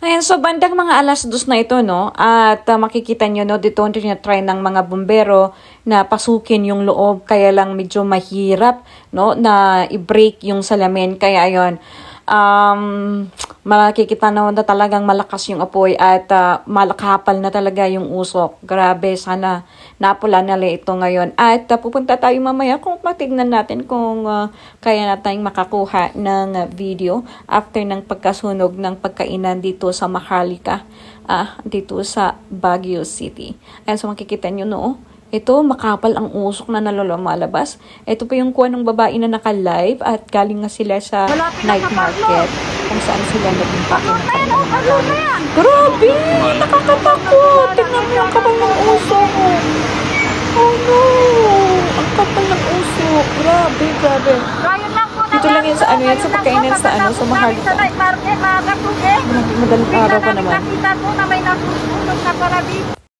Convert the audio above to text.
Ayan, so bandang mga 2:00 na ito, no? At makikita nyo, no, dito try ng mga bumbero na pasukin yung loob. Kaya lang medyo mahirap, no, na i-break yung salamin. Kaya ayun, makikita na talagang malakas yung apoy at malakapal na talaga yung usok. Grabe, sana napula nila ito ngayon. At pupunta tayo mamaya kung matignan natin kung kaya natin makakuha ng video after ng pagkasunog ng pagkainan dito sa Maharlika, dito sa Baguio City. Ayan, so makikita nyo, no? Ito, makapal ang usok na lumalabas. Ito po yung kuha ng babae na naka-live at galing nga sila sa night market kung saan sila nag-impake ng kanilang mga gamit. Grabe! Nakakatakot! Tingnan mo yung kapal ng usok. Oh no! Ang kapal ng usok. Grabe, grabe. Dito lang yun sa ano yan, sa pagkainan sa ano, sa Maharlika. Madaling araw pa naman.